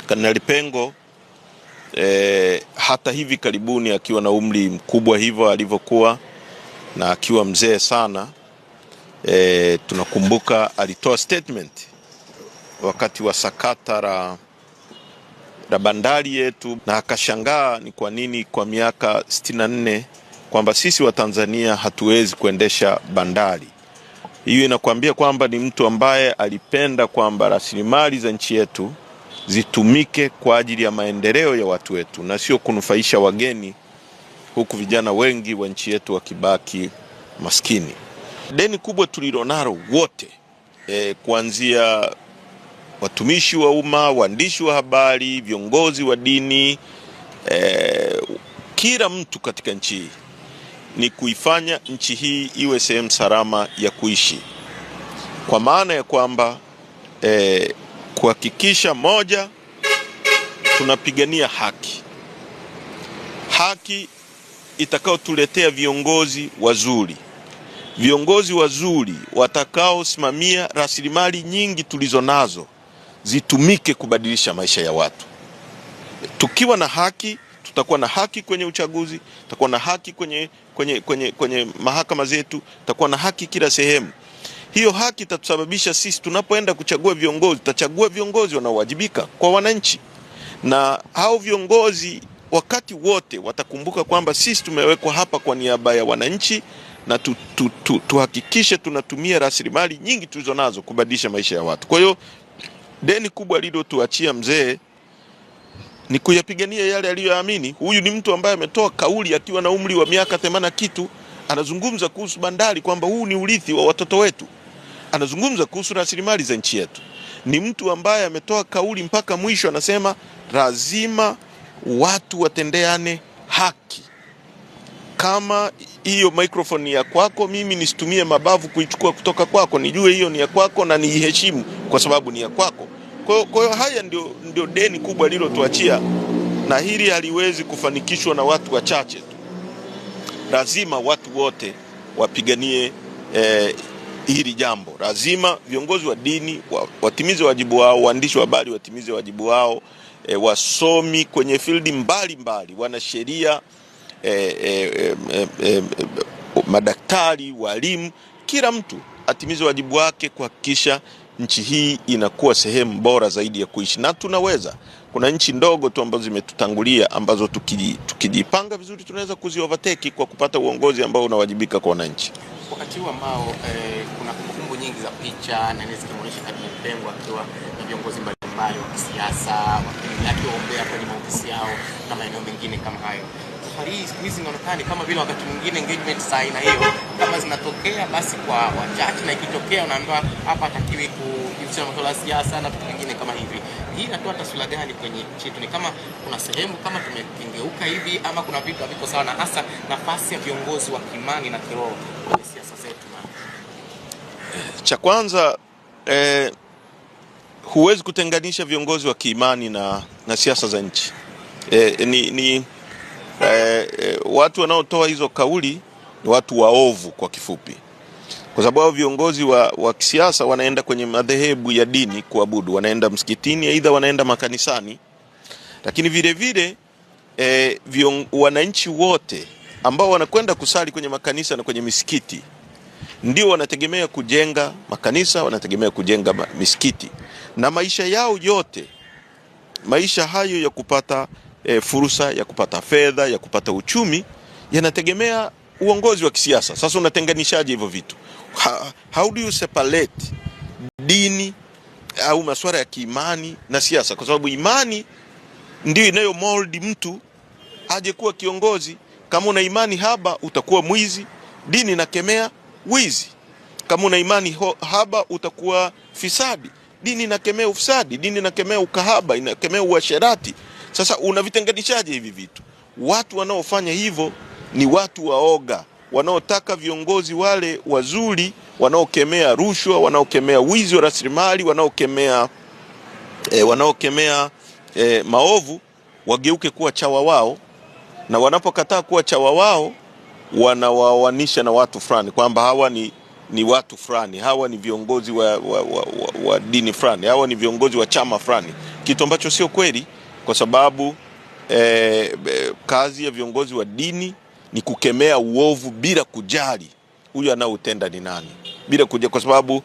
Kanali Pengo hata hivi karibuni akiwa na umri mkubwa hivyo alivyokuwa na akiwa mzee sana, tunakumbuka alitoa statement wakati wa sakata la bandari yetu, na akashangaa ni kwa nini kwa miaka 64 kwamba sisi wa Tanzania hatuwezi kuendesha bandari. Hiyo inakuambia kwamba ni mtu ambaye alipenda kwamba rasilimali za nchi yetu zitumike kwa ajili ya maendeleo ya watu wetu na sio kunufaisha wageni, huku vijana wengi wa nchi yetu wakibaki maskini. Deni kubwa tulilonalo wote, kuanzia watumishi wa umma, waandishi wa habari, viongozi wa dini, kila mtu katika nchi hii, ni kuifanya nchi hii iwe sehemu salama ya kuishi, kwa maana ya kwamba kuhakikisha moja, tunapigania haki itakao tuletea viongozi wazuri watakao simamia rasilimali nyingi tulizo nazo zitumike kubadilisha maisha ya watu. Tukiwa na haki, tutakuwa na haki kwenye uchaguzi, tutakuwa na haki kwenye mahakama zetu, tutakuwa na haki kila sehemu. Hiyo haki itatusababisha sisi tunapoenda kuchagua viongozi, tutachagua viongozi wanaowajibika kwa wananchi, na hao viongozi wakati wote watakumbuka kwamba sisi tumewekwa hapa kwa niaba ya wananchi, na tuhakikishe tunatumia rasilimali nyingi tulizo nazo kubadilisha maisha ya watu. Kwa hiyo deni kubwa alilotuachia mzee ni kuyapigania yale aliyoamini. Huyu ni mtu ambaye ametoa kauli akiwa na umri wa miaka 80 kitu, anazungumza kuhusu bandari kwamba huu ni urithi wa watoto wetu. Anazungumza kuhusu rasilimali za nchi yetu. Ni mtu ambaye ametoa kauli mpaka mwisho, anasema lazima watu watendeane haki. Kama hiyo microphone ya kwako, mimi nisitumie mabavu kuichukua kutoka kwako, nijue hiyo ni ya kwako na niiheshimu kwa sababu ni ya kwako. Kwa hiyo haya ndio deni kubwa lilotuachia, na hili haliwezi kufanikishwa na watu wachache tu. Lazima watu wote wapiganie hili jambo. Lazima viongozi wa dini watimize wajibu wao, waandishi wa habari watimize wajibu wao, wasomi kwenye field mbalimbali, wanasheria, madaktari, walimu, kila mtu atimize wajibu wake kuhakikisha nchi hii inakuwa sehemu bora zaidi ya kuishi. Na tunaweza, kuna nchi ndogo tu ambazo zimetutangulia ambazo tukijipanga vizuri tunaweza kuziovertake kwa kupata uongozi ambao unawajibika kwa wananchi. Wakati huu ambao kuna kumbukumbu nyingi za picha na zikionyesha Kanali Pengo akiwa na viongozi mbalimbali wa kisiasa wakiombea kwenye maofisi yao na maeneo mengine kama hayo, safari hii hizi inaonekana kama vile wakati mwingine engagement za aina hiyo kama zinatokea basi kwa wachache, na ikitokea unaambiwa hapa hatakiwi kujihusisha na masuala ya siasa na vitu vingine kama hivi. Hii inatoa taswira gani kwenye nchi yetu? Ni kama kuna sehemu kama tumekengeuka hivi, ama kuna vitu haviko sawa, na hasa nafasi ya viongozi wa kimani na kiroho kwenye siasa zetu? Cha kwanza, huwezi kutenganisha viongozi wa kiimani na siasa za nchi. Watu wanaotoa hizo kauli ni watu waovu kwa kifupi, kwa sababu viongozi wa kisiasa wanaenda kwenye madhehebu ya dini kuabudu, wanaenda msikitini, aidha wanaenda makanisani, lakini vile vile wananchi wote ambao wanakwenda kusali kwenye makanisa na kwenye misikiti ndio wanategemea kujenga makanisa, wanategemea kujenga misikiti, na maisha yao yote, maisha hayo ya kupata fursa, ya kupata fedha, ya kupata uchumi, yanategemea uongozi wa kisiasa. Sasa unatenganishaje hivyo vitu? How do you separate dini au masuala ya kiimani na siasa? Kwa sababu imani ndio inayo mold mtu aje kuwa kiongozi. Kama una imani haba utakuwa mwizi, dini inakemea wizi. Kama una imani haba utakuwa fisadi, dini inakemea ufisadi, dini inakemea ukahaba, inakemea uasherati. Sasa unavitenganishaje hivi vitu? Watu wanaofanya hivyo ni watu waoga, wanaotaka viongozi wale wazuri, wanaokemea rushwa, wanaokemea wizi wa rasilimali, wanaokemea maovu, wageuke kuwa chawa wao, na wanapokataa kuwa chawa wao wanawawanisha na watu fulani kwamba hawa ni watu fulani, hawa ni viongozi wa dini fulani, hawa ni viongozi wa chama fulani. kitu ambacho sio kweli, kwa sababu kazi ya viongozi wa dini ni kukemea uovu bila kujali huyu anaoutenda ni nani, bila kujali, kwa sababu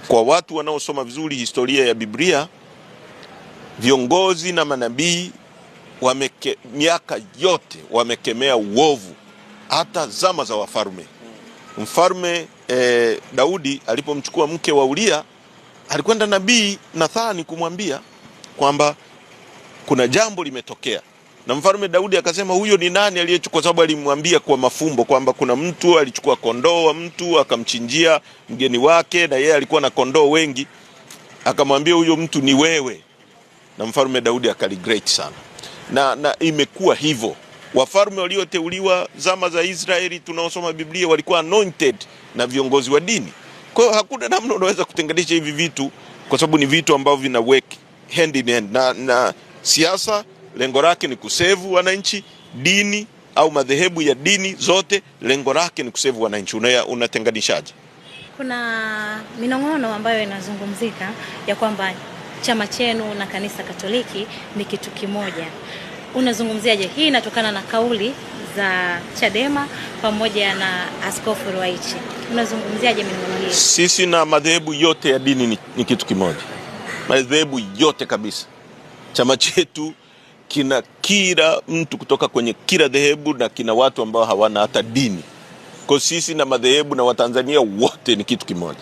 kwa watu wanaosoma vizuri historia ya Biblia, viongozi na manabii miaka yote wamekemea uovu, hata zama za wafalme. Mfalme Daudi alipomchukua mke wa Uria, alikwenda nabii Nathani kumwambia kwamba kuna jambo limetokea, na mfalme Daudi akasema huyo ni nani aliyechukua, sababu alimwambia kwa mafumbo kwamba kuna mtu alichukua kondoo wa mtu akamchinjia mgeni wake, na yeye alikuwa na kondoo wengi, akamwambia huyo mtu ni wewe. Na mfalme Daudi akaregret sana, na imekuwa hivyo. Wafalme walioteuliwa zama za Israeli tunaosoma Biblia walikuwa anointed na viongozi wa dini. Kwa hiyo hakuna namna unaweza kutenganisha hivi vitu, kwa sababu ni vitu ambavyo vina work hand in hand. Na siasa lengo lake ni kusevu wananchi, dini au madhehebu ya dini zote lengo lake ni kusevu wananchi. Unatenganishaje? Kuna minong'ono ambayo inazungumzika ya kwamba chama chenu na kanisa Katoliki ni kitu kimoja. Unazungumziaje? Hii inatokana na kauli za Chadema pamoja na Askofu Ruwaichi. Unazungumziaje minong'ono hii? Sisi na madhehebu yote ya dini ni kitu kimoja. Madhehebu yote kabisa. Chama chetu kina kila mtu kutoka kwenye kila dhehebu, na kina watu ambao hawana hata dini. Kwa sisi na madhehebu na Watanzania wote ni kitu kimoja.